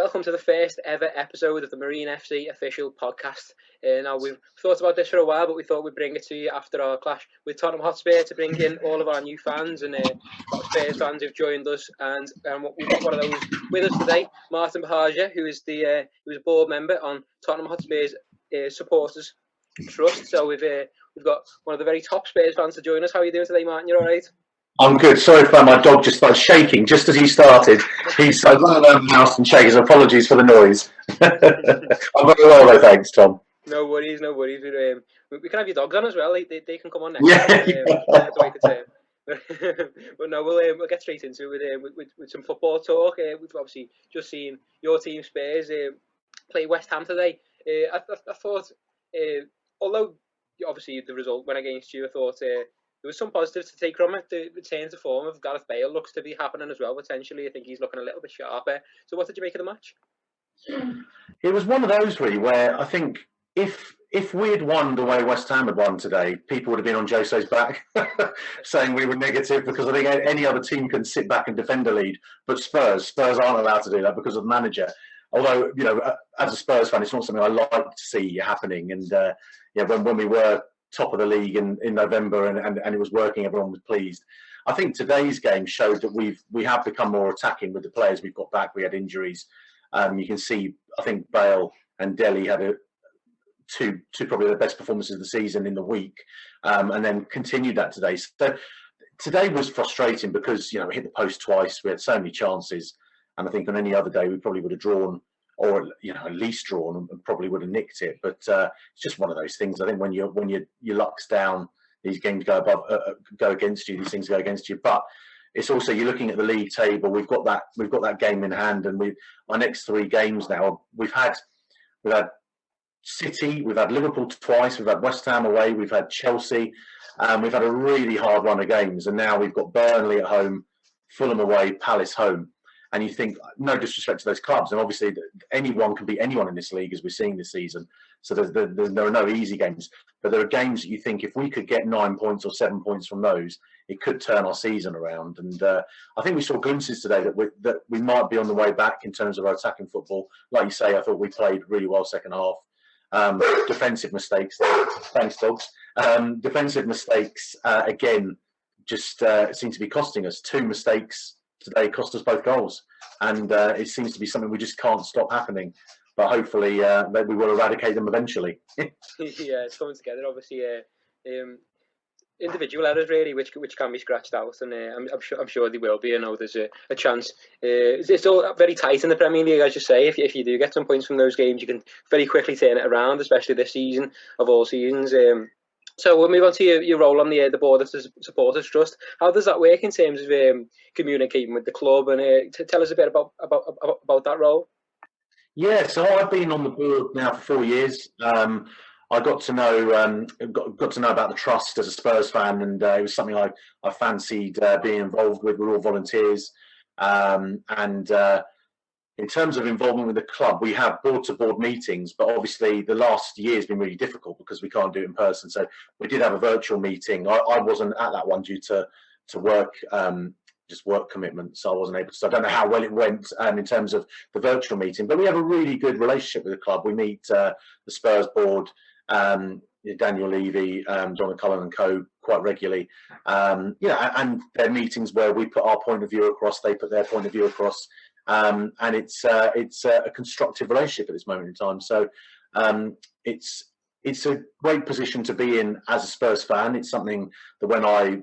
welcome to the first ever episode of the Marine FC official podcast. Now, we've thought about this for a while, but we thought we'd bring it to you after our clash with Tottenham Hotspur to bring in all of our new fans and Spurs fans who've joined us. And we've got one of those with us today, Martin Buhagiar, who is a board member on Tottenham Hotspur's Supporters Trust. So we've got one of the very top Spurs fans to join us. How are you doing today, Martin? You all right? I'm good. Sorry if my dog just started shaking just as he started. He started running around the house and shaking. So apologies for the noise. I'm very well though, thanks, Tom. No worries. We can have your dogs on as well. They can come on next. But no, we'll get straight into it with some football talk. We've obviously just seen your team Spurs play West Ham today. I thought, although obviously the result went against you, I thought there was some positives to take from it. The return to form of Gareth Bale looks to be happening as well, potentially. I think he's looking a little bit sharper. So what did you make of the match? It was one of those, really, where I think if we had won the way West Ham had won today, people would have been on Jose's back saying we were negative, because I think any other team can sit back and defend a lead. But Spurs aren't allowed to do that because of the manager. Although, as a Spurs fan, it's not something I like to see happening. And when we were top of the league in November and it was working, everyone was pleased. I think today's game showed that we have become more attacking with the players we've got back. We had injuries. You can see, I think Bale and Dele had two probably the best performances of the season in the week, and then continued that today. So today was frustrating because we hit the post twice. We had so many chances, and I think on any other day we probably would have drawn, or at least drawn, and probably would have nicked it. But it's just one of those things. I think when your luck's down, these games go against you. These things go against you. But it's also, you're looking at the league table. We've got that game in hand, and our next three games now. We've had City, we've had Liverpool twice, we've had West Ham away, we've had Chelsea. We've had a really hard run of games, and now we've got Burnley at home, Fulham away, Palace home. And you think, no disrespect to those clubs, and obviously anyone can beat anyone in this league, as we're seeing this season. So there are no easy games, but there are games that you think if we could get 9 points or 7 points from those, it could turn our season around. And I think we saw glimpses today that we might be on the way back in terms of our attacking football. Like you say, I thought we played really well second half. Defensive mistakes, thanks dogs. Defensive mistakes again just seem to be costing us. Two mistakes today cost us both goals, and it seems to be something we just can't stop happening. But hopefully, we will eradicate them eventually. Yeah, it's coming together. Obviously, individual errors really, which can be scratched out, and I'm sure they will be. I know there's a chance. It's all very tight in the Premier League, as you say. If you do get some points from those games, you can very quickly turn it around, especially this season of all seasons. So we'll move on to your role on the board of the Supporters Trust. How does that work in terms of communicating with the club? And tell us a bit about that role. Yeah, so I've been on the board now for 4 years. I got to know about the trust as a Spurs fan, and it was something I fancied being involved with. We're all volunteers, and in terms of involvement with the club, we have board-to-board meetings, but obviously the last year has been really difficult because we can't do it in person. So we did have a virtual meeting. I wasn't at that one due to work, just work commitments. So I wasn't able to. So I don't know how well it went in terms of the virtual meeting, but we have a really good relationship with the club. We meet the Spurs board, Daniel Levy, John McCullen and co quite regularly. And their meetings where we put our point of view across, they put their point of view across. And it's a constructive relationship at this moment in time. So it's a great position to be in as a Spurs fan. It's something that when I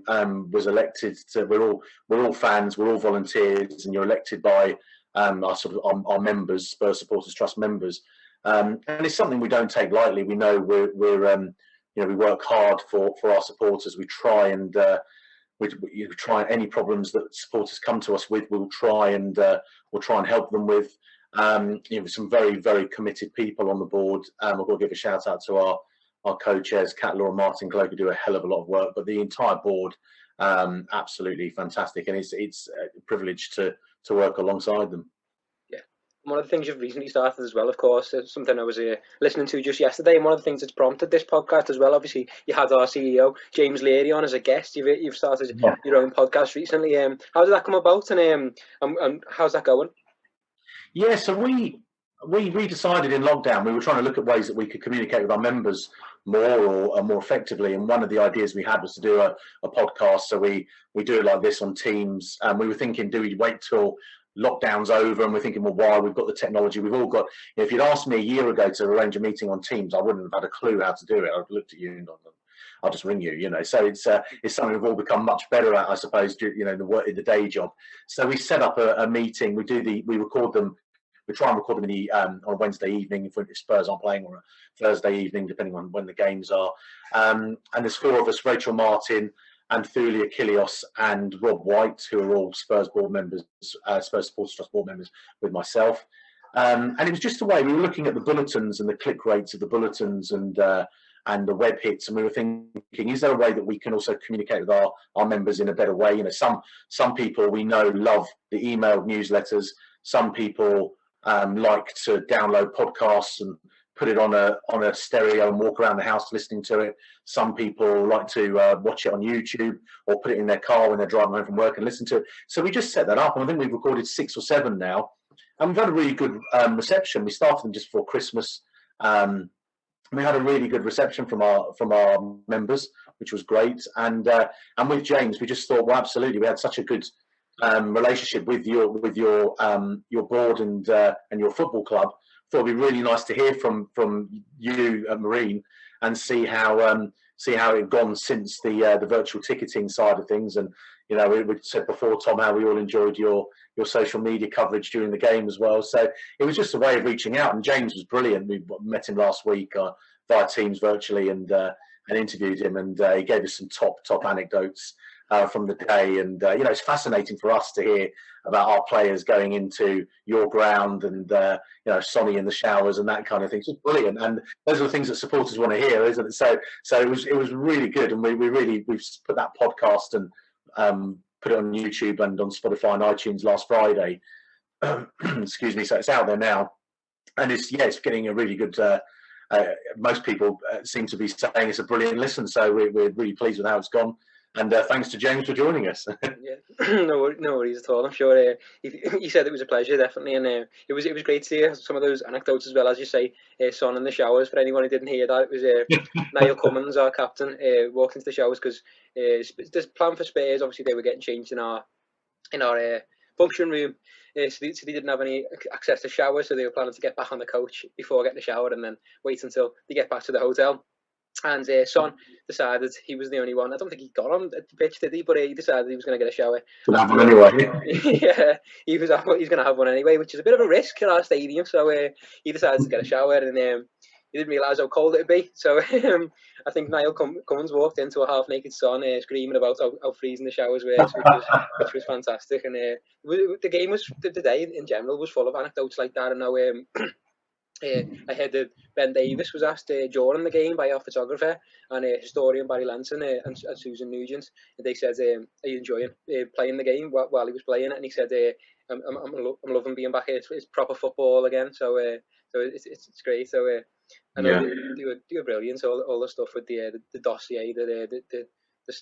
was elected, we're all fans, we're all volunteers, and you're elected by our members, Spurs Supporters Trust members. And it's something we don't take lightly. We know we work hard for our supporters. We try and we try any problems that supporters come to us with. We'll try and help them with. Some very, very committed people on the board. I've got to give a shout out to our co-chairs, Kat Law and Martin Clarke, who do a hell of a lot of work. But the entire board, absolutely fantastic, and it's a privilege to work alongside them. One of the things you've recently started as well, of course, is something I was listening to just yesterday, and one of the things that's prompted this podcast as well. Obviously, you had our CEO James Leary on as a guest. You've started your own podcast recently. How did that come about, and how's that going? Yeah, so we decided in lockdown we were trying to look at ways that we could communicate with our members more or more effectively. And one of the ideas we had was to do a podcast. So we do it like this on Teams. And we were thinking, do we wait till lockdown's over? And we're thinking, well, why? We've got the technology. We've all got. If you'd asked me a year ago to arrange a meeting on Teams, I wouldn't have had a clue how to do it. I'd looked at you and I'll just ring you, you know. So it's something we've all become much better at, I suppose, you know, in the day job. So we set up a meeting. We record them. We try and record them on a Wednesday evening if Spurs aren't playing, or a Thursday evening, depending on when the games are. And there's four of us: Rachel Martin, Anthulia Kilios, and Rob White, who are all Spurs board members, Spurs Supporters Trust board members, with myself. And it was just a way we were looking at the bulletins and the click rates of the bulletins and the web hits, and we were thinking, is there a way that we can also communicate with our members in a better way? You know, some people we know love the emailed newsletters. Some people like to download podcasts and put it on a stereo and walk around the house listening to it. Some people like to watch it on YouTube or put it in their car when they're driving home from work and listen to it. So we just set that up, and I think we've recorded 6 or 7 now, and we've had a really good reception. We started them just before Christmas. We had a really good reception from our members, which was great. And with James, we just thought, well, absolutely, we had such a good relationship with your board and your football club. Thought it'd be really nice to hear from you at Marine and see how it had gone since the virtual ticketing side of things. And you know, we said before, Tom, how we all enjoyed your social media coverage during the game as well. So it was just a way of reaching out. And James was brilliant. We met him last week via Teams virtually and interviewed him, and he gave us some top anecdotes from the day. And you know, it's fascinating for us to hear about our players going into your ground and you know, Sonny in the showers and that kind of thing. It's just brilliant, and those are the things that supporters want to hear, isn't it? So it was really good, and we've put that podcast and put it on YouTube and on Spotify and iTunes last Friday. Excuse me. So it's out there now, and it's getting a really good. Most people seem to be saying it's a brilliant listen, so we're really pleased with how it's gone. And thanks to James for joining us. Yeah, no worries at all. I'm sure he said it was a pleasure, definitely, and it was great to hear some of those anecdotes as well, as you say. Son in the showers. For anyone who didn't hear that, it was Niall Cummins, our captain, walked into the showers because this plan for Spurs. Obviously, they were getting changed in our function room, so they didn't have any access to showers, so they were planning to get back on the coach before getting the shower and then wait until they get back to the hotel. And Son decided he was the only one. I don't think he got on the pitch, did he? But he decided he was going to get a shower. Gonna have one anyway. Yeah, he's going to have one anyway, which is a bit of a risk in our stadium. So he decided to get a shower, and he didn't realise how cold it'd be. So I think Niall Cummins walked into a half-naked Son, screaming about how freezing the showers were, which was fantastic. And the game the day in general was full of anecdotes like that. And now I heard that Ben Davis was asked during the game by our photographer and historian Barry Lanson and Susan Nugent. And they said, "Are you enjoying playing the game while he was playing it?" And he said, "I'm loving being back here. It's proper football again." So it's great. So I know they were brilliant. So all the stuff with the dossier that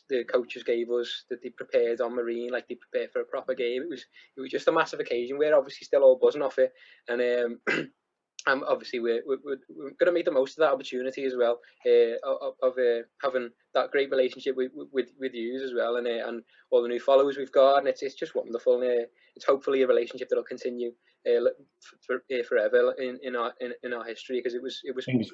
the coaches gave us, that they prepared on Marine, like they prepared for a proper game. It was just a massive occasion. We're obviously still all buzzing off it, and obviously we're going to make the most of that opportunity as well, of having that great relationship with you as well, and all the new followers we've got, and it's just wonderful. And it's hopefully a relationship that'll continue forever in our history, because it was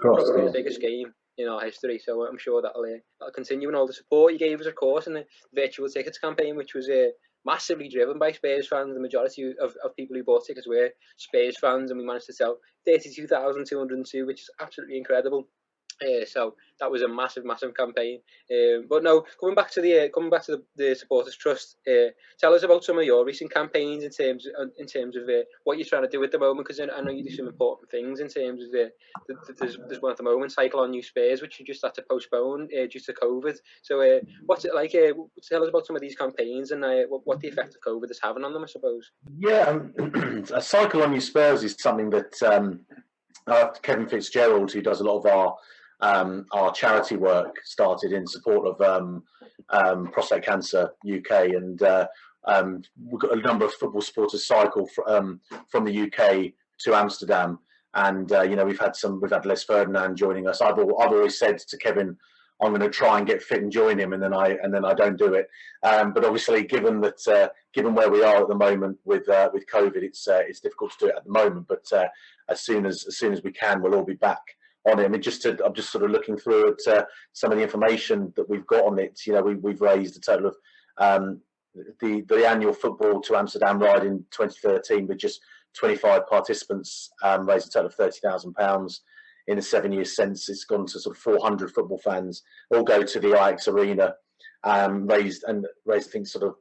probably the biggest game in our history. So I'm sure that'll continue, and all the support you gave us, of course, and the virtual tickets campaign, which was massively driven by Spurs fans. The majority of people who bought tickets were Spurs fans, and we managed to sell 32,202, which is absolutely incredible. So that was a massive campaign. But no, coming back to the Supporters Trust, tell us about some of your recent campaigns in terms of what you're trying to do at the moment, because I know you do some important things in terms of there's one at the moment, Cycle on New Spurs, which you just had to postpone due to COVID. So what's it like? Tell us about some of these campaigns and what the effect of COVID is having on them, I suppose. Yeah, a Cycle on New Spurs is something that Kevin Fitzgerald, who does a lot of our charity work, started in support of Prostate Cancer UK, and we've got a number of football supporters cycle from the UK to Amsterdam. And we've had Les Ferdinand joining us. I've always said to Kevin, I'm going to try and get fit and join him, and then I don't do it. But obviously, given where we are at the moment with COVID, it's difficult to do it at the moment. But as soon as we can, we'll all be back on it. I mean, I'm just sort of looking through at some of the information that we've got on it. We've raised a total of the annual football to Amsterdam ride in 2013 with just 25 participants, raised a total of £30,000. In a 7 year since, it's gone to sort of 400 football fans, all go to the Ajax Arena, raised I think sort of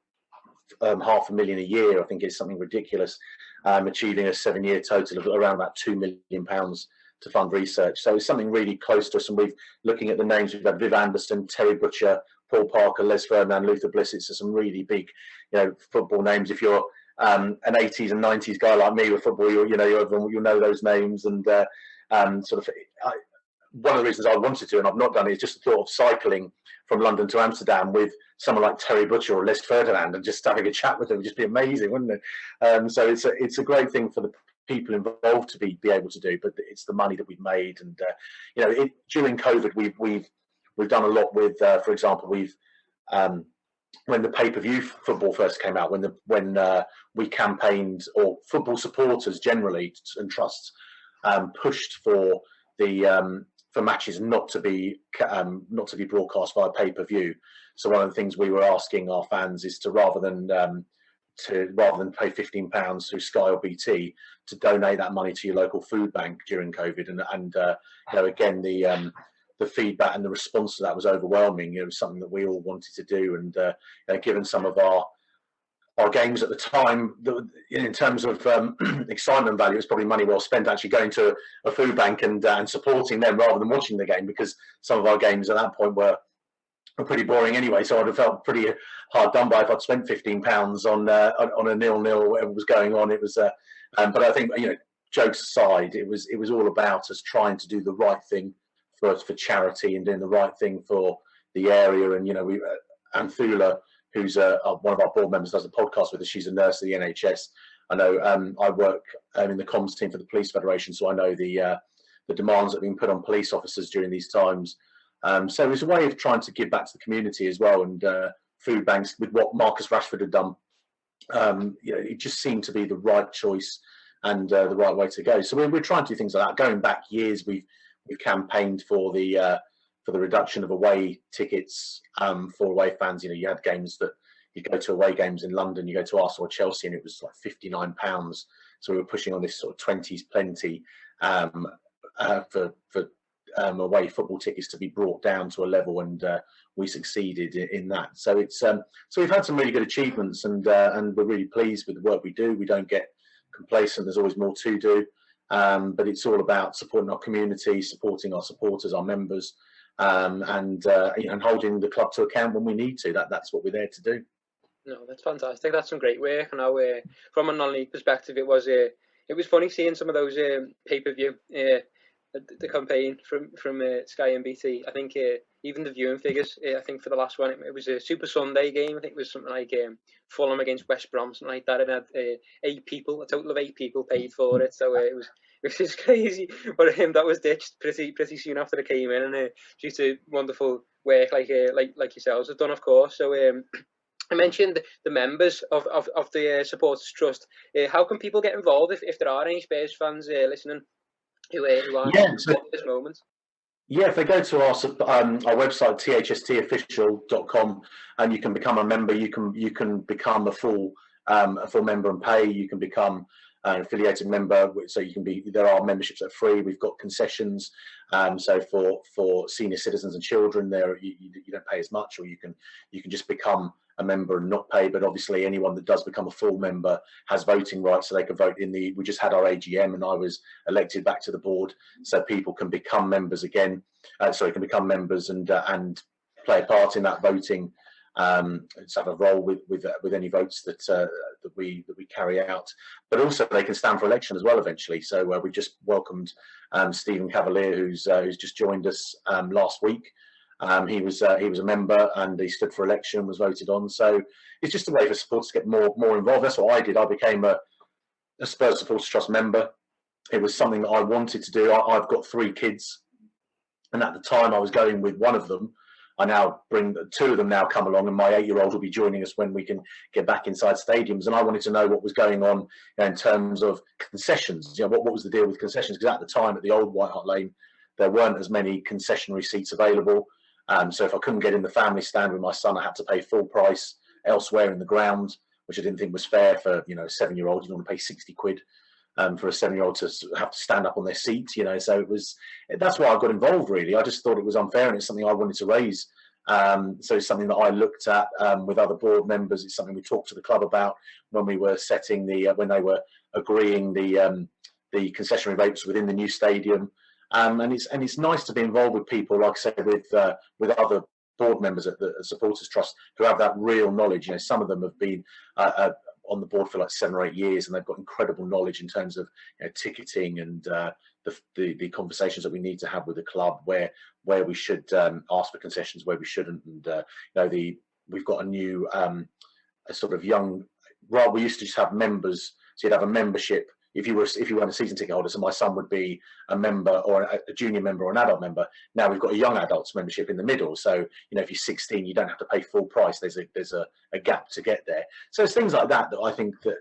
£500,000 a year. I think it's something ridiculous, achieving a 7 year total of around about £2 million to fund research. So it's something really close to us. And we've looking at the names, we've had Viv Anderson, Terry Butcher, Paul Parker, Les Ferdinand, Luther Bliss. It's some really big, football names. If you're an 80s and 90s guy like me with football, you'll know those names. And one of the reasons I wanted to, and I've not done it, is just the thought of cycling from London to Amsterdam with someone like Terry Butcher or Les Ferdinand and just having a chat with them would just be amazing, wouldn't it? So it's a great thing for the people involved to be able to do, but it's the money that we've made. And during COVID, we've done a lot with, for example, when the pay-per-view football first came out, when we campaigned, or football supporters generally and trusts pushed for for matches not to be broadcast via pay-per-view. So one of the things we were asking our fans is to rather than pay £15 through Sky or BT, to donate that money to your local food bank during COVID. And again, the feedback and the response to that was overwhelming. It was something that we all wanted to do. And given some of our games at the time, in terms of excitement value, it's probably money well spent actually going to a food bank and supporting them rather than watching the game, because some of our games at that point were pretty boring anyway. So I'd have felt pretty hard done by if I'd spent £15 on a 0-0, whatever was going on. It was, but I think, jokes aside, it was all about us trying to do the right thing for charity and doing the right thing for the area. And Anthula, who's one of our board members, does a podcast with us. She's a nurse at the NHS. I know I work in the comms team for the Police Federation, so I know the demands that have been put on police officers during these times. So it's a way of trying to give back to the community as well. And food banks, with what Marcus Rashford had done, it just seemed to be the right choice and the right way to go. So we're trying to do things like that. Going back years, we've campaigned for the reduction of away tickets for away fans. You had games that you go to away games in London, you go to Arsenal or Chelsea, and it was like £59. So we were pushing on this sort of 20s plenty for away football tickets to be brought down to a level, and we succeeded in that. So it's so we've had some really good achievements, and we're really pleased with the work we do. We don't get complacent. There's always more to do, but it's all about supporting our community, supporting our supporters, our members. And holding the club to account when we need to. That's what we're there to do. No, that's fantastic. That's some great work. And from a non-league perspective, it was funny seeing some of those pay-per-view the campaign from Sky and BT. I think even the viewing figures. I think for the last one, it was a Super Sunday game. I think it was something like Fulham against West Brom, something like that. It had a total of 8 people paid for it. So it was. Which is crazy, but that was ditched pretty soon after it came in, and due to wonderful work like yourselves have done, of course. So I mentioned the members of the Supporters Trust. How can people get involved if there are any Spurs fans listening who are at this moment? Yeah, if they go to our website, thstofficial.com, and you can become a member. You can become a full member and pay. You can become an affiliated member, so you can be. There are memberships that are free. We've got concessions. So for senior citizens and children, you don't pay as much, or you can just become a member and not pay. But obviously, anyone that does become a full member has voting rights, so they can vote in the. We just had our AGM, and I was elected back to the board, so people can become members again. Can become members and play a part in that voting. Have a role with any votes that we carry out, but also they can stand for election as well eventually. So we've just welcomed Stephen Cavalier, who's just joined us last week. He was a member and he stood for election, was voted on. So it's just a way for supporters to get more involved. That's what I did. I became a Spurs Supporters Trust member. it was something that I wanted to do. I've got 3 kids, and at the time I was going with one of them. I now bring 2 of them now come along, and my 8-year-old will be joining us when we can get back inside stadiums. And I wanted to know what was going on, in terms of concessions. What was the deal with concessions? Because at the time, at the old White Hart Lane, there weren't as many concessionary seats available. So if I couldn't get in the family stand with my son, I had to pay full price elsewhere in the ground, which I didn't think was fair for a 7-year-old. You don't want to pay 60 quid for a 7-year-old to have to stand up on their seat, So that's why I got involved. Really, I just thought it was unfair, and it's something I wanted to raise. So it's something that I looked at with other board members. It's something we talked to the club about when we were setting when they were agreeing the concessionary rates within the new stadium. And it's nice to be involved with people, like I said, with other board members at the Supporters Trust who have that real knowledge. Some of them have been on the board for like 7 or 8 years, and they've got incredible knowledge in terms of ticketing and the conversations that we need to have with the club, where we should ask for concessions, where we shouldn't, and we've got a new a sort of young. Right, we used to just have members, so you'd have a membership. If you weren't a season ticket holder, so my son would be a member or a junior member or an adult member. Now we've got a young adults membership in the middle. So if you're 16, you don't have to pay full price. There's a gap to get there. So it's things like that I think that,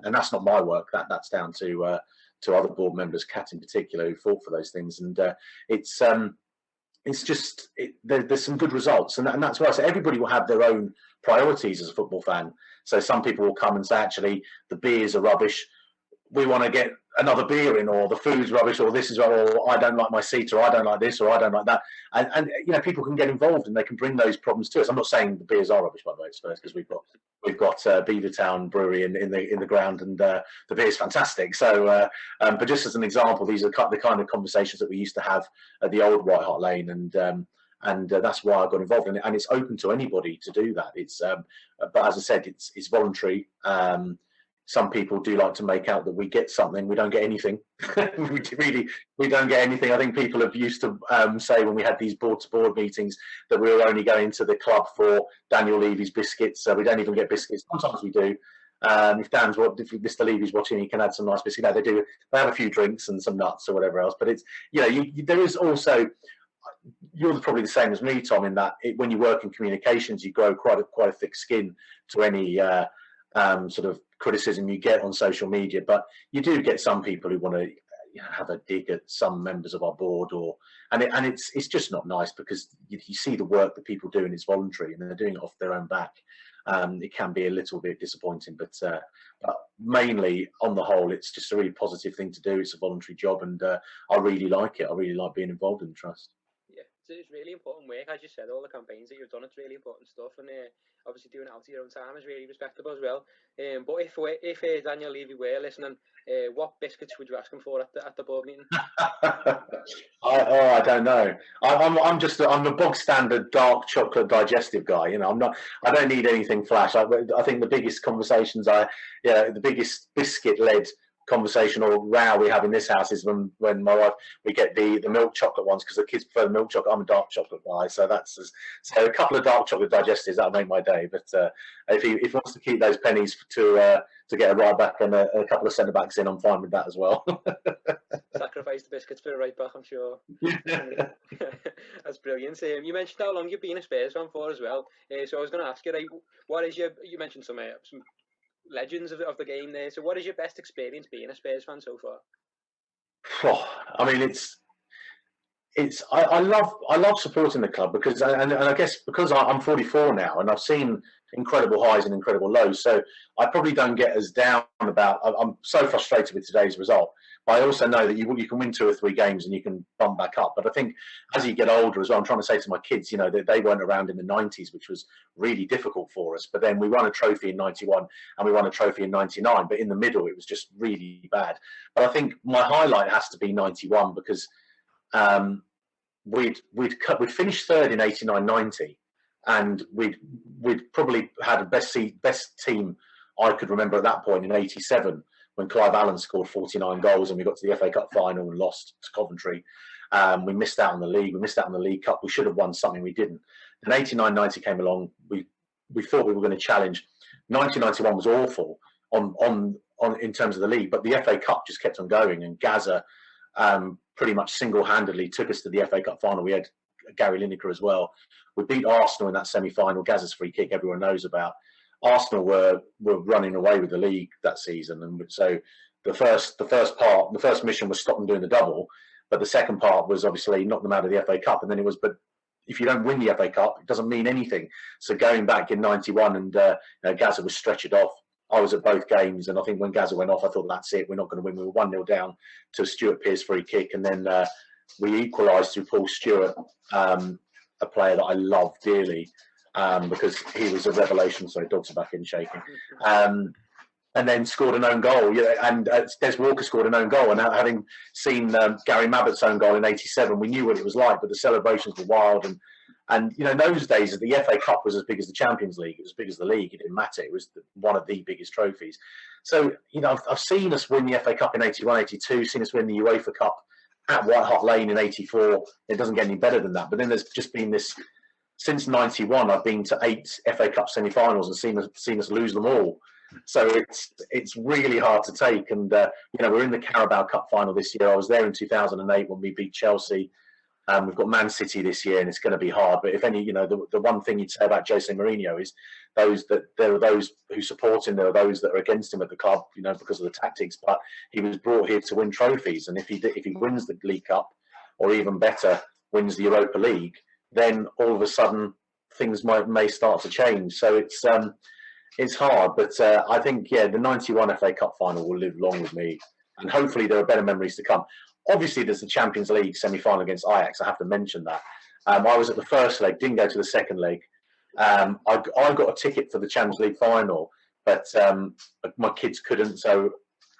and that's not my work. That's down to other board members, Kat in particular, who fought for those things. And it's just there's some good results, and that's why I say everybody will have their own priorities as a football fan. So some people will come and say, actually, the beers are rubbish. We want to get another beer in, or the food's rubbish, or this is, or I don't like my seat, or I don't like this, or I don't like that. And people can get involved, and they can bring those problems to us. I'm not saying the beers are rubbish, by the way, Spurs, because we've got Beavertown Brewery in the ground, and the beer's fantastic. So, but just as an example, these are the kind of conversations that we used to have at the old White Hart Lane, and that's why I got involved in it. And it's open to anybody to do that. It's but as I said, it's voluntary. Some people do like to make out that we get something. We don't get anything. we don't get anything. I think people have used to say when we had these board-to-board meetings that we were only going to the club for Daniel Levy's biscuits. So we don't even get biscuits. Sometimes we do. If Mr. Levy's watching, he can add some nice biscuits. No, they do. They have a few drinks and some nuts or whatever else. But it's there is also. You're probably the same as me, Tom, in that when you work in communications, you grow quite a thick skin to any sort of criticism you get on social media. But you do get some people who want to have a dig at some members of our board, and it's just not nice, because you see the work that people do and it's voluntary and they're doing it off their own back. It can be a little bit disappointing, but mainly on the whole, it's just a really positive thing to do. It's a voluntary job, and I really like it. I really like being involved in the trust. It's really important work, as you said. All the campaigns that you've done, it's really important stuff, and obviously doing it out of your own time is really respectable as well. But if Daniel Levy were listening, what biscuits would you ask him for at the board meeting? I don't know. I'm a bog standard dark chocolate digestive guy. I don't need anything flash. I think the biggest conversations the biggest biscuit led conversation or row we have in this house is when my wife, we get the milk chocolate ones, because the kids prefer the milk chocolate. I'm a dark chocolate guy, so so a couple of dark chocolate digestives, that'll make my day. But if he wants to keep those pennies to get a right back and a couple of centre backs in, I'm fine with that as well. Sacrifice the biscuits for a right back, I'm sure. That's brilliant. You mentioned how long you've been a Spurs fan for as well. So I was going to ask you, what is you mentioned some legends of the game there. So what is your best experience being a Spurs fan so far? I mean, I love supporting the club, because and I guess because I'm 44 now, and I've seen incredible highs and incredible lows, so I probably don't get as down about. I'm so frustrated with today's result. But I also know that you can win 2 or 3 games and you can bump back up. But I think as you get older as well, I'm trying to say to my kids, that they weren't around in the 90s, which was really difficult for us. But then we won a trophy in 91 and we won a trophy in 99. But in the middle, it was just really bad. But I think my highlight has to be 91, because we'd finished 3rd in 89-90, and we'd probably had the best team I could remember at that point in 87, when Clive Allen scored 49 goals and we got to the FA Cup final and lost to Coventry. We missed out on the league. We missed out on the League Cup. We should have won something. We didn't. And 89-90 came along. We thought we were going to challenge. 1991 was awful on in terms of the league, but the FA Cup just kept on going, and Gaza pretty much single-handedly took us to the FA Cup final. We had Gary Lineker as well. We beat Arsenal in that semi-final. Gaza's free kick, everyone knows about. Arsenal were running away with the league that season, and so the first mission was stop them doing the double, but the second part was obviously knock them out of the FA Cup, and then it was, but if you don't win the FA Cup, it doesn't mean anything. So going back in '91, and Gaza was stretchered off. I was at both games, and I think when Gaza went off, I thought, that's it, we're not going to win. We were 1-0 down to a Stuart Pearce free kick, and then we equalised through Paul Stewart, a player that I love dearly, because he was a revelation. Sorry, dogs are back in shaking. And then scored an own goal. And Des Walker scored an own goal. And having seen Gary Mabbutt's own goal in '87, we knew what it was like, but the celebrations were wild. And in those days, the FA Cup was as big as the Champions League. It was as big as the league. It didn't matter. It was one of the biggest trophies. So, I've seen us win the FA Cup in '81, '82, seen us win the UEFA Cup at White Hart Lane in '84. It doesn't get any better than that. But then there's just been this, since '91, I've been to 8 FA Cup semi-finals and seen us lose them all. So it's really hard to take. And, we're in the Carabao Cup final this year. I was there in 2008 when we beat Chelsea. We've got Man City this year, and it's going to be hard. But if any, the one thing you'd say about Jose Mourinho is there are those who support him, there are those that are against him at the club, because of the tactics. But he was brought here to win trophies, and if he wins the League Cup, or even better, wins the Europa League, then all of a sudden things may start to change. So it's hard, but I think the '91 FA Cup final will live long with me, and hopefully there are better memories to come. Obviously, there's the Champions League semi-final against Ajax. I have to mention that. I was at the first leg, didn't go to the second leg. I got a ticket for the Champions League final, but my kids couldn't. So,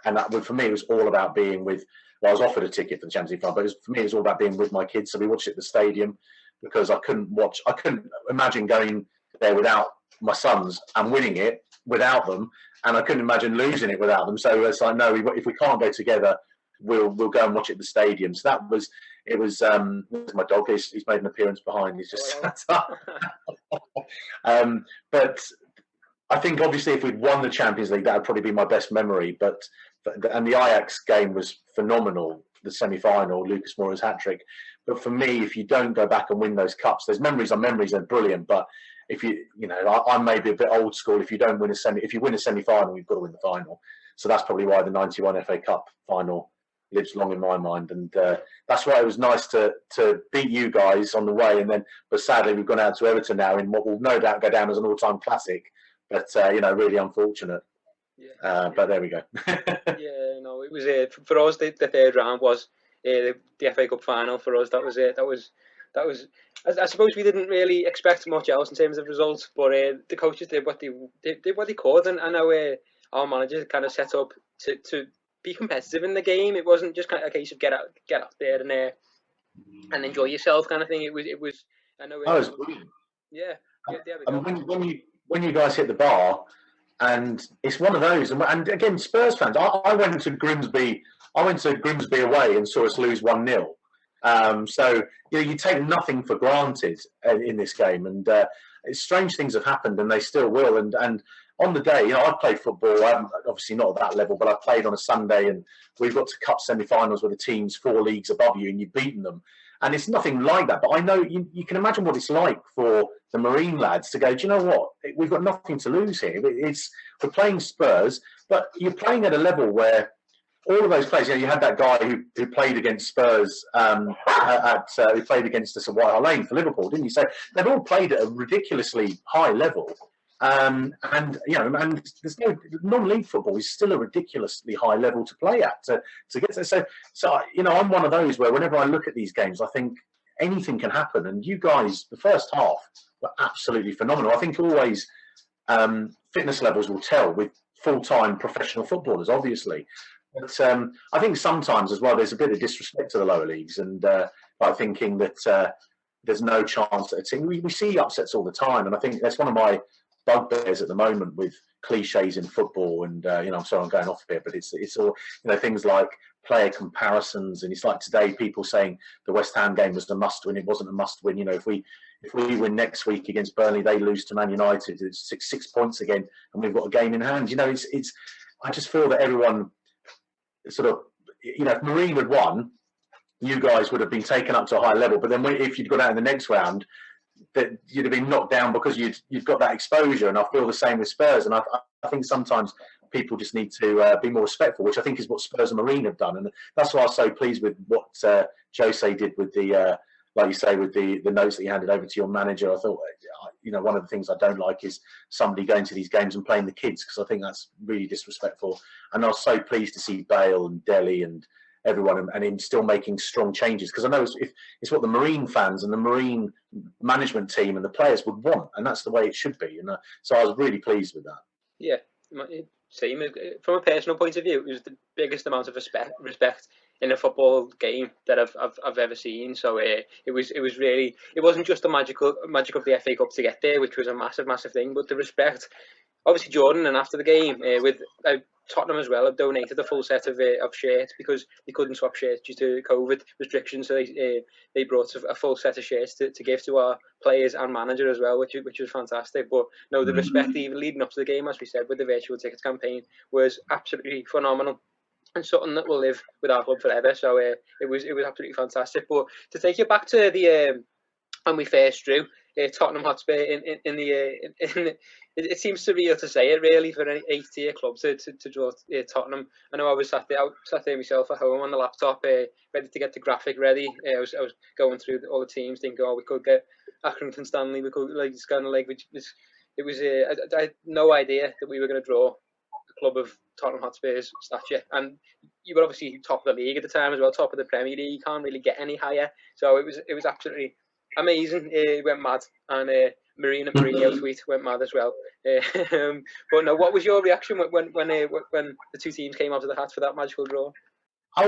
for me, it was all about being with. Well, I was offered a ticket for the Champions League final, but for me, it was all about being with my kids. So we watched it at the stadium because I couldn't imagine going there without my sons and winning it without them, and I couldn't imagine losing it without them. So it's like, no, if we can't go together, we'll go and watch it at the stadium. So it was my dog. He's made an appearance behind. He's just sat up. But I think obviously if we'd won the Champions League, that would probably be my best memory. And the Ajax game was phenomenal. The semi-final, Lucas Moura's hat-trick. But for me, if you don't go back and win those cups, there's memories on memories. They're brilliant. But if I may be a bit old school. If you don't win if you win a semi-final, you've got to win the final. So that's probably why the '91 FA Cup final lives long in my mind, and that's why it was nice to beat you guys on the way. But sadly, we've gone out to Everton now in what will no doubt go down as an all-time classic. But really unfortunate. But there we go. It was for us. The third round was the FA Cup final for us. That was it. That was. I suppose we didn't really expect much else in terms of results, but the coaches did what they could, and I know our manager kind of set up to be competitive in the game. It wasn't just kind of a case of get out there and enjoy yourself kind of thing. It was. I know. That was brilliant. Yeah. When you guys hit the bar, and it's one of those. And again, Spurs fans. I went to Grimsby. Away and saw us lose 1-0. So you take nothing for granted in this game, and strange things have happened, and they still will. And on the day, I've played football. I'm obviously not at that level, but I played on a Sunday, and we've got to cup semi-finals where the team's 4 leagues above you, and you've beaten them. And it's nothing like that. But I know you can imagine what it's like for the Marine lads to go, do you know what? We've got nothing to lose here. We're playing Spurs, but you're playing at a level where all of those players, you had that guy who played against Spurs who played against us at White Hart Lane for Liverpool, didn't you? So they've all played at a ridiculously high level. And there's no non-league football is still a ridiculously high level to play at to get to. So I'm one of those where whenever I look at these games, I think anything can happen. And you guys, the first half were absolutely phenomenal. I think always fitness levels will tell with full-time professional footballers, obviously. But I think sometimes as well, there's a bit of disrespect to the lower leagues, and by thinking that there's no chance that a team. We see upsets all the time, and I think that's one of my bugbears at the moment with cliches in football. And I'm sorry I'm going off a bit, but it's all things like player comparisons, and it's like today people saying the West Ham game was a must-win. It wasn't a must-win. If we win next week against Burnley, they lose to Man United. It's six points again, and we've got a game in hand. I just feel that everyone sort of, if Marine had won, you guys would have been taken up to a higher level. But then if you'd got out in the next round, that you'd have been knocked down because you've got that exposure. And I feel the same with Spurs. And I think sometimes people just need to be more respectful, which I think is what Spurs and Marine have done. And that's why I was so pleased with what Jose did with the, like you say, with the notes that he handed over to your manager. I thought, one of the things I don't like is somebody going to these games and playing the kids, because I think that's really disrespectful. And I was so pleased to see Bale and Dele and everyone, and him still making strong changes, because I know it's what the Marine fans and the Marine management team and the players would want, and that's the way it should be. And so I was really pleased with that. Yeah, same. From a personal point of view, it was the biggest amount of respect in a football game that I've ever seen. So it was really, it wasn't just the magic of the FA Cup to get there, which was a massive thing, but the respect. Obviously, Jordan, and after the game, with Tottenham as well, have donated a full set of shirts, because they couldn't swap shirts due to COVID restrictions. So they brought a full set of shirts to give to our players and manager as well, which was fantastic. But no, the respect even leading up to the game, as we said, with the virtual tickets campaign, was absolutely phenomenal, and something that will live with our club forever. So it was absolutely fantastic. But to take you back to the when we first drew Tottenham Hotspur in the it seems surreal to say it, really, for an 8th-tier club to draw Tottenham. I know I was sat there myself at home on the laptop, ready to get the graphic ready. I was going through all the teams, thinking, we could get Accrington Stanley, we could it was I had no idea that we were going to draw a club of Tottenham Hotspur's stature. And you were obviously top of the league at the time as well, top of the Premier League. You can't really get any higher. So it was absolutely amazing. It went mad, and Marine and Mourinho tweet went mad as well. But no, what was your reaction when the two teams came out of the hat for that magical draw? I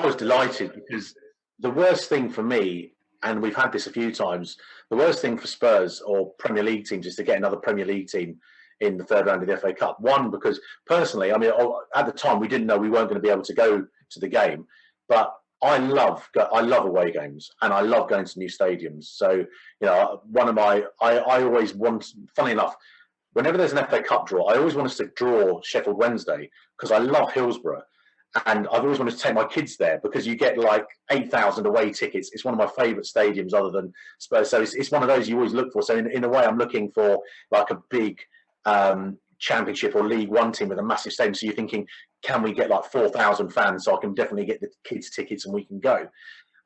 was delighted, because the worst thing for me, and we've had this a few times, the worst thing for Spurs or Premier League teams is to get another Premier League team in the third round of the FA Cup. One, because personally, I mean, at the time we didn't know we weren't going to be able to go to the game, but I love away games, and I love going to new stadiums. So, I always want, funny enough, whenever there's an FA Cup draw, I always want us to draw Sheffield Wednesday, because I love Hillsborough. And I've always wanted to take my kids there, because you get like 8,000 away tickets. It's one of my favourite stadiums other than Spurs. So it's one of those you always look for. So in a way, I'm looking for like a big Championship or League One team with a massive stadium. So you're thinking, can we get like 4,000 fans, so I can definitely get the kids tickets and we can go.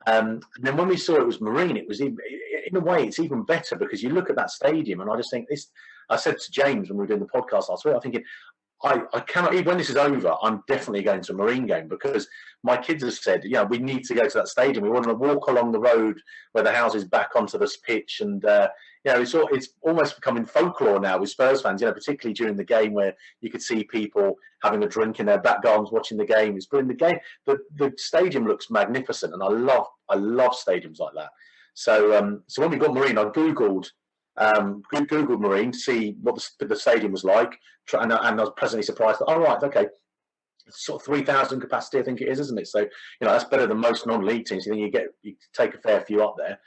And then when we saw it was Marine, it was in a way it's even better, because you look at that stadium and I just think this. I said to James when we were doing the podcast last week, I'm thinking, I cannot, even when this is over, I'm definitely going to a Marine game, because my kids have said, we need to go to that stadium. We want to walk along the road where the house is back onto this pitch. And, it's almost becoming folklore now with Spurs fans, particularly during the game, where you could see people having a drink in their back gardens watching the game. But in the game, the stadium looks magnificent, and I love stadiums like that. So when we got Marine, I Googled Marine to see what the stadium was like, and I was pleasantly surprised that, right, okay, it's sort of 3,000 capacity, I think it is, isn't it? So that's better than most non-league teams. You take a fair few up there.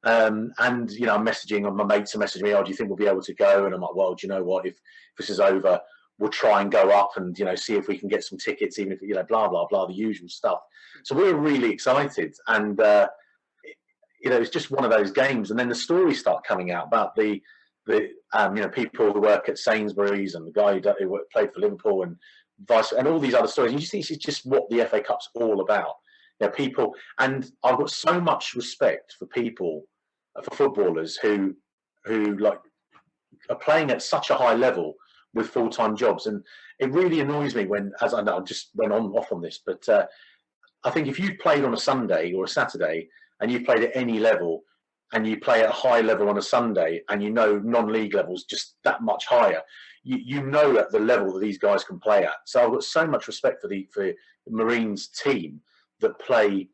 And I'm messaging, my mates are messaging me, do you think we'll be able to go? And I'm like, well, do you know what, if this is over, we'll try and go up and see if we can get some tickets, even if blah blah blah, the usual stuff. So we were really excited, and it's just one of those games. And then the stories start coming out about the people who work at Sainsbury's, and the guy who played for Liverpool, and all these other stories. And you think it's just what the FA Cup's all about. People, and I've got so much respect for people, for footballers who like are playing at such a high level with full-time jobs. And it really annoys me when, as I know, I just went off on this, but I think if you've played on a Sunday or a Saturday, and you've played at any level, and you play at a high level on a Sunday, and non-league levels just that much higher, you know at the level that these guys can play at. So I've got so much respect for the Marines team that play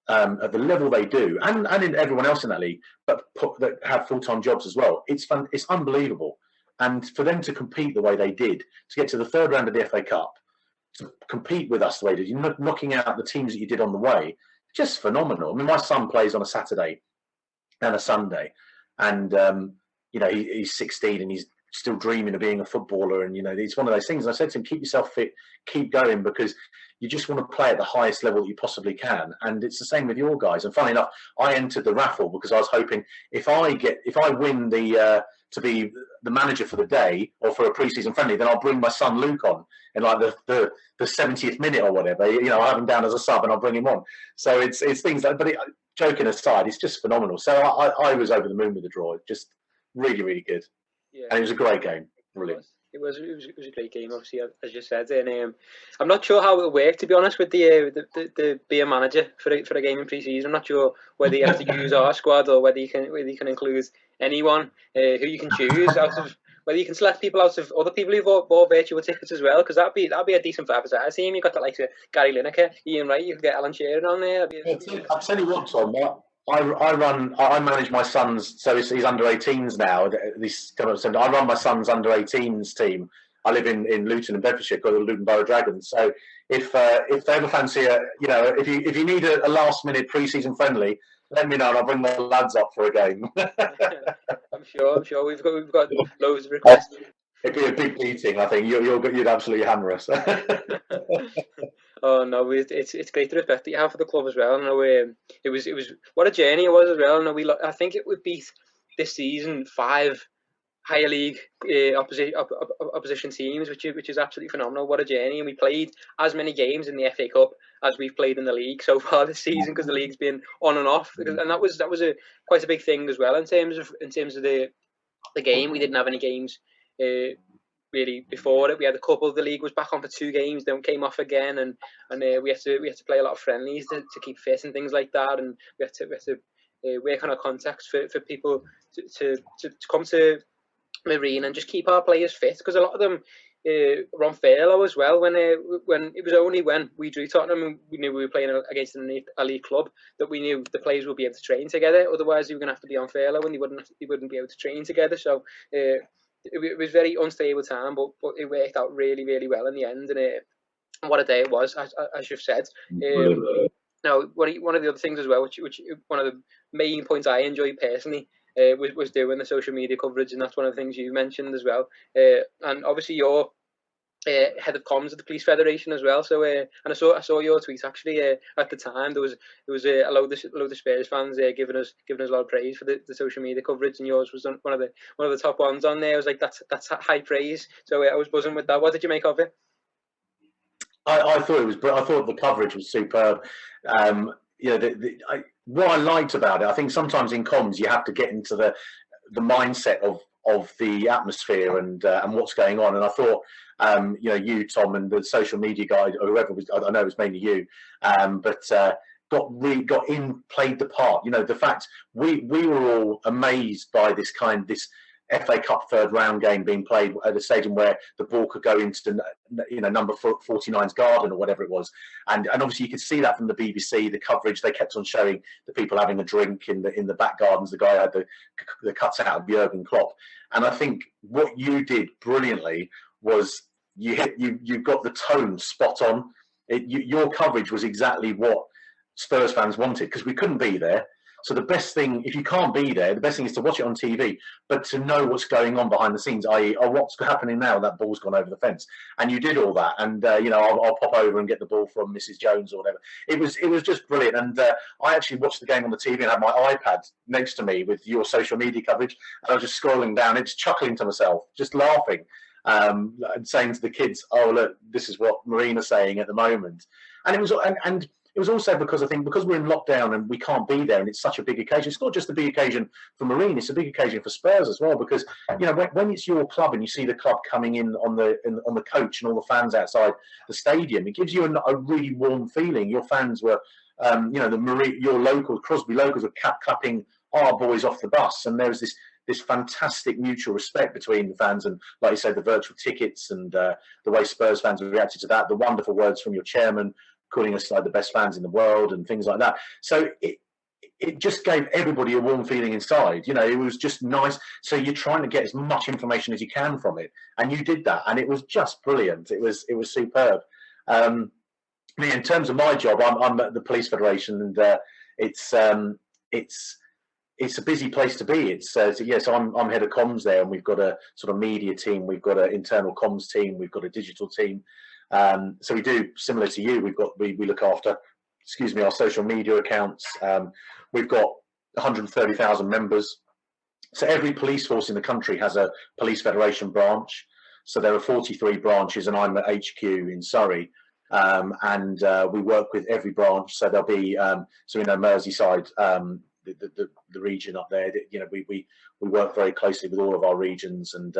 at the level they do, and in everyone else in that league, but that have full-time jobs as well. It's fun. It's unbelievable. And for them to compete the way they did, to get to the third round of the FA Cup, to compete with us the way they did, knocking out the teams that you did on the way, just phenomenal. I mean, my son plays on a Saturday and a Sunday, and he's 16 and he's still dreaming of being a footballer, and it's one of those things. And I said to him, keep yourself fit, keep going, because you just want to play at the highest level that you possibly can. And it's the same with your guys. And funny enough, I entered the raffle because I was hoping if I win the to be the manager for the day or for a pre-season friendly, then I'll bring my son Luke on in like the 70th minute or whatever. I'll have him down as a sub and I'll bring him on. So it's things like, but joking aside, it's just phenomenal. So I was over the moon with the draw. Just really, really good. Yeah. And it was a great game. Brilliant. It was a great game, obviously, as you said. And I'm not sure how it worked, to be honest, with the be a manager for a game in pre-season. I'm not sure whether you have to use our squad or whether you can include anyone who you can choose out of. Whether you can select people out of other people who've bought virtual tickets as well, because that'd be a decent five-a-side team. You've got the likes of Gary Lineker, Ian Wright, you could get Alan Shearer on there. I'll tell you what, Tom. I manage my son's, so he's under 18s now. I run my son's under 18s team. I live in Luton in Bedfordshire, called the Luton Borough Dragons. So if they ever fancy if you need a last minute pre-season friendly, let me know and I'll bring the lads up for a game. I'm sure we've got loads of requests. It'd be a big beating, I think. You'd absolutely hammer us. Oh no, it's great the respect that you have for the club as well. It was what a journey it was as well. I think it would beat this season 5 higher league opposition teams, which is absolutely phenomenal. What a journey! And we played as many games in the FA Cup as we've played in the league so far this season, because the league's been on and off, and that was quite a big thing as well in terms of the game. We didn't have any games really before it. We had a couple. The league was back on for 2 games, then came off again, and we had to play a lot of friendlies to keep fit and things like that, and we had to work on our contacts for people to come to Marine and just keep our players fit, because a lot of them were on furlough as well. When it was only when we drew Tottenham and we knew we were playing against an elite club that we knew the players would be able to train together. Otherwise, they were going to have to be on furlough and they wouldn't be able to train together. So it was very unstable time, but it worked out really, really well in the end. And what a day it was, as you've said. Now, one of the other things as well, which one of the main points I enjoyed personally, was doing the social media coverage, and that's one of the things you mentioned as well. And obviously you're head of comms at the Police Federation as well. So and I saw your tweet actually at the time. There was a load of Spurs fans giving us a lot of praise for the social media coverage, and yours was one of the top ones on there. I was like, that's high praise. So I was buzzing with that. What did you make of it? I thought it was. I thought the coverage was superb. What I liked about it, I think sometimes in comms you have to get into the mindset of the atmosphere and what's going on. And I thought, you, Tom, and the social media guy, or whoever was, I know it was mainly you, but got in, played the part. The fact we were all amazed by this FA Cup third round game being played at a stadium where the ball could go into number 49's garden or whatever it was, and obviously you could see that from the BBC, the coverage. They kept on showing the people having a drink in the back gardens. The guy had the cutout of Jurgen Klopp, and I think what you did brilliantly was you got the tone spot on. Your coverage was exactly what Spurs fans wanted, because we couldn't be there. So the best thing, if you can't be there, the best thing is to watch it on TV, but to know what's going on behind the scenes, i.e., what's happening now, that ball's gone over the fence. And you did all that. And, I'll pop over and get the ball from Mrs. Jones or whatever. It was just brilliant. And I actually watched the game on the TV and had my iPad next to me with your social media coverage. And I was just scrolling down and just chuckling to myself, just laughing, and saying to the kids, oh, look, this is what Marina's saying at the moment. And it was also because I think because we're in lockdown and we can't be there, and it's such a big occasion. It's not just a big occasion for Marine; it's a big occasion for Spurs as well. Because when it's your club and you see the club coming in on the coach and all the fans outside the stadium, it gives you a really warm feeling. Your fans were, your local Crosby locals were clapping our boys off the bus, and there was this fantastic mutual respect between the fans, and like you said, the virtual tickets and the way Spurs fans reacted to that, the wonderful words from your chairman, calling us like the best fans in the world and things like that. So it just gave everybody a warm feeling inside. It was just nice. So you're trying to get as much information as you can from it, and you did that, and it was just brilliant. It was superb. In terms of my job, I'm at the Police Federation, and it's it's a busy place to be. It's so yes, I'm head of comms there, and we've got a sort of media team, we've got an internal comms team, we've got a digital team. So we do similar to you. We look after, excuse me, our social media accounts. We've got 130,000 members. So every police force in the country has a police federation branch. So there are 43 branches, and I'm at HQ in Surrey. And we work with every branch. So there'll be, so we know Merseyside, the region up there. You know, we work very closely with all of our regions and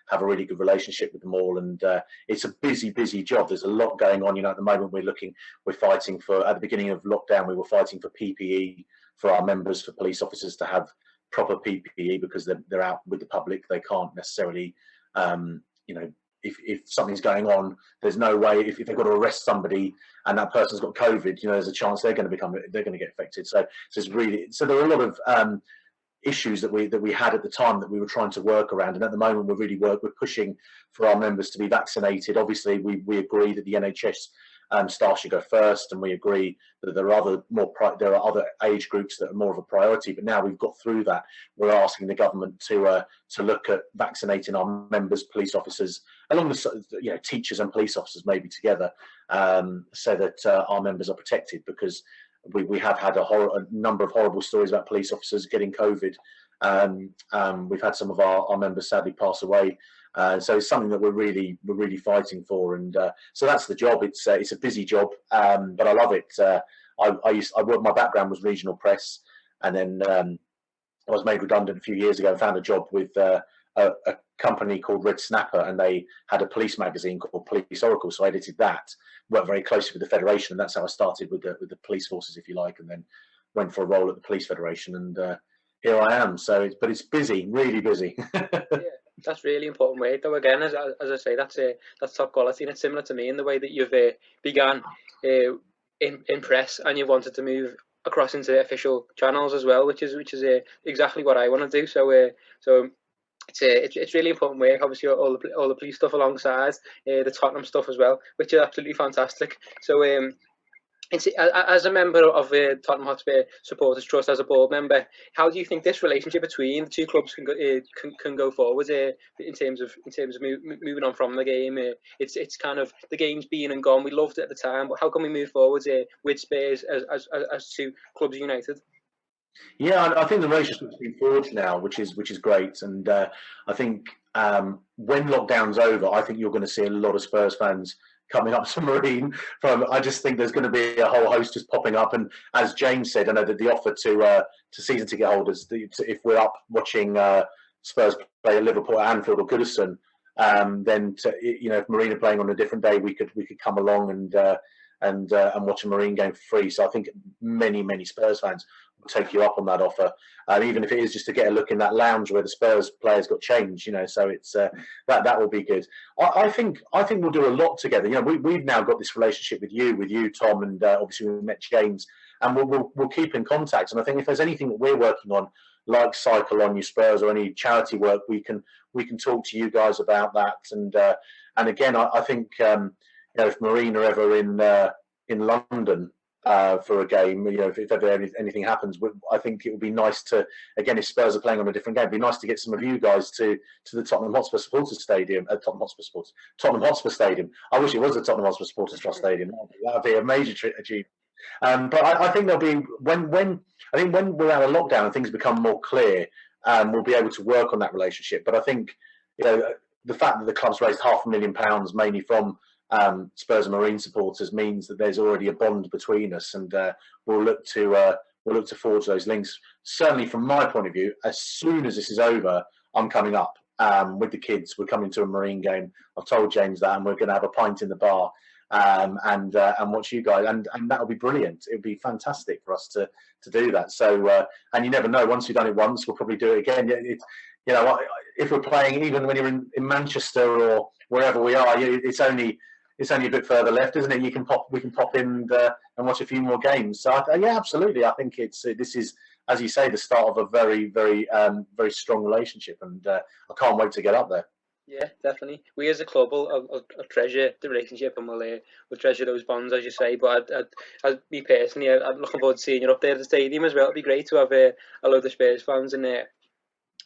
have a really good relationship with them all. And it's a busy job. There's a lot going on. You know, at the moment we're fighting for. At the beginning of lockdown, we were fighting for PPE for our members, for police officers to have proper PPE because they're out with the public. They can't necessarily, you know. If something's going on, there's no way. If they've got to arrest somebody and that person's got COVID, you know, there's a chance they're going to get infected. So there are a lot of issues that we had at the time that we were trying to work around. And at the moment, we're pushing for our members to be vaccinated. Obviously, we agree that the NHS staff should go first, and we agree that there are other age groups that are more of a priority. But now we've got through that, we're asking the government to look at vaccinating our members, police officers, along with, you know, teachers and police officers maybe together, so that our members are protected, because we have had a number of horrible stories about police officers getting COVID. We've had some of our members sadly pass away. So it's something that we're really fighting for, and so that's the job. It's a busy job, but I love it. My background was regional press, and then I was made redundant a few years ago and found a job with a company called Red Snapper, and they had a police magazine called Police Oracle. So I edited that, worked very closely with the federation, and that's how I started with the police forces, if you like, and then went for a role at the police federation, and here I am. So it's busy, really busy. Yeah. That's really important work, though. Again, as I say, that's top quality, and it's similar to me in the way that you've began in press, and you've wanted to move across into official channels as well, which is exactly what I want to do. So it's really important work. Obviously, all the police stuff alongside the Tottenham stuff as well, which is absolutely fantastic. So as a member of the Tottenham Hotspur Supporters Trust, as a board member, how do you think this relationship between the two clubs can go forward in terms of moving on from the game? It's kind of, the game's been and gone. We loved it at the time, but how can we move forward with Spurs as two clubs united? Yeah, I think the relationship's been forged now, which is great, and I think when lockdown's over, I think you're going to see a lot of Spurs fans coming up to Marine. I just think there's going to be a whole host just popping up, and as James said, I know that the offer to season ticket holders, if we're up watching Spurs play at Liverpool, at Anfield or Goodison, then you know, if Marine are playing on a different day, we could come along and watch a Marine game for free. So I think many Spurs fans will take you up on that offer, even if it is just to get a look in that lounge where the Spurs players got changed. You know, so it's that will be good. I think we'll do a lot together. You know, we've now got this relationship with you, Tom, and obviously we met James, and we'll keep in contact. And I think if there's anything that we're working on, like Cycle on Your Spurs or any charity work, we can talk to you guys about that. And again, I think you know, if Marine are ever in London for a game, you know, if ever anything happens, I think it would be nice to, again, if Spurs are playing on a different game, it'd be nice to get some of you guys to the Tottenham Hotspur Supporters Stadium, Tottenham Hotspur Stadium. I wish it was the Tottenham Hotspur Supporters Trust Stadium. That would be a major achievement. But I think there'll be when we're out of lockdown and things become more clear, we'll be able to work on that relationship. But I think, you know, the fact that the club's raised £500,000 mainly from Spurs and Marine supporters means that there's already a bond between us, and we'll look to forge those links. Certainly, from my point of view, as soon as this is over, I'm coming up with the kids. We're coming to a Marine game. I've told James that, and we're going to have a pint in the bar and watch you guys, and that'll be brilliant. It'll be fantastic for us to do that. So, and you never know. Once we've done it once, we'll probably do it again. You know, if we're playing, even when you're in Manchester or wherever we are, it's only a bit further left, isn't it? We can pop in and watch a few more games. So yeah, absolutely. I think this is, as you say, the start of a very strong relationship, and I can't wait to get up there. Yeah, definitely. We as a club will treasure the relationship, and we'll treasure those bonds, as you say. But me personally, I'm looking forward to seeing you up there at the stadium as well. It'd be great to have a load of Spurs fans in there.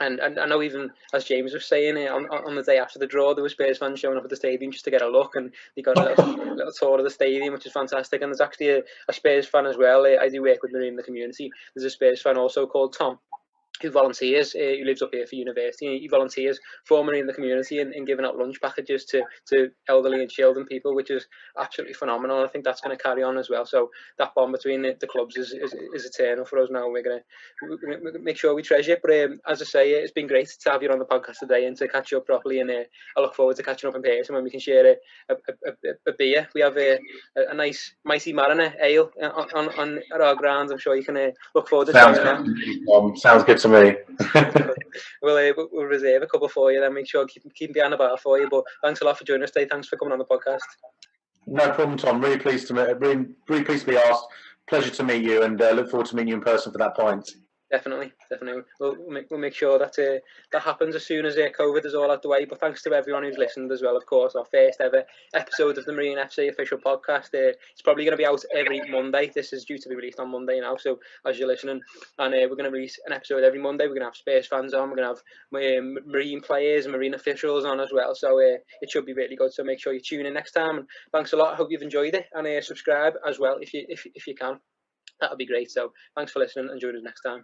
And I know, even as James was saying, on the day after the draw, there were Spurs fans showing up at the stadium just to get a look, and they got a little tour of the stadium, which is fantastic. And there's actually a Spurs fan as well. I do work with Marine in the community. There's a Spurs fan also called Tom, who volunteers, who lives up here for university, and he volunteers formally in the community and giving out lunch packages to elderly and children people, which is absolutely phenomenal. I think that's going to carry on as well. So that bond between the clubs is eternal for us now. We're going to make sure we treasure it. But as I say, it's been great to have you on the podcast today and to catch up properly. And I look forward to catching up in person when we can share a beer. We have a nice Mighty Mariner ale on at our grounds. I'm sure you can look forward to trying that. Sounds good to me. We'll reserve a couple for you, then make sure keep behind the bar for you. But thanks a lot for joining us today. Thanks for coming on the podcast. No problem, Tom. Really pleased to be asked. Pleasure to meet you, and look forward to meeting you in person for that point. Definitely. We'll make sure that that happens as soon as COVID is all out the way. But thanks to everyone who's listened as well. Of course, our first ever episode of the Marine FC official podcast. It's probably going to be out every Monday. This is due to be released on Monday now. So as you're listening, and we're going to release an episode every Monday. We're going to have Spurs fans on. We're going to have Marine players and Marine officials on as well. So it should be really good. So make sure you tune in next time. And thanks a lot. I hope you've enjoyed it, and subscribe as well if you can. That would be great. So thanks for listening, and join us next time.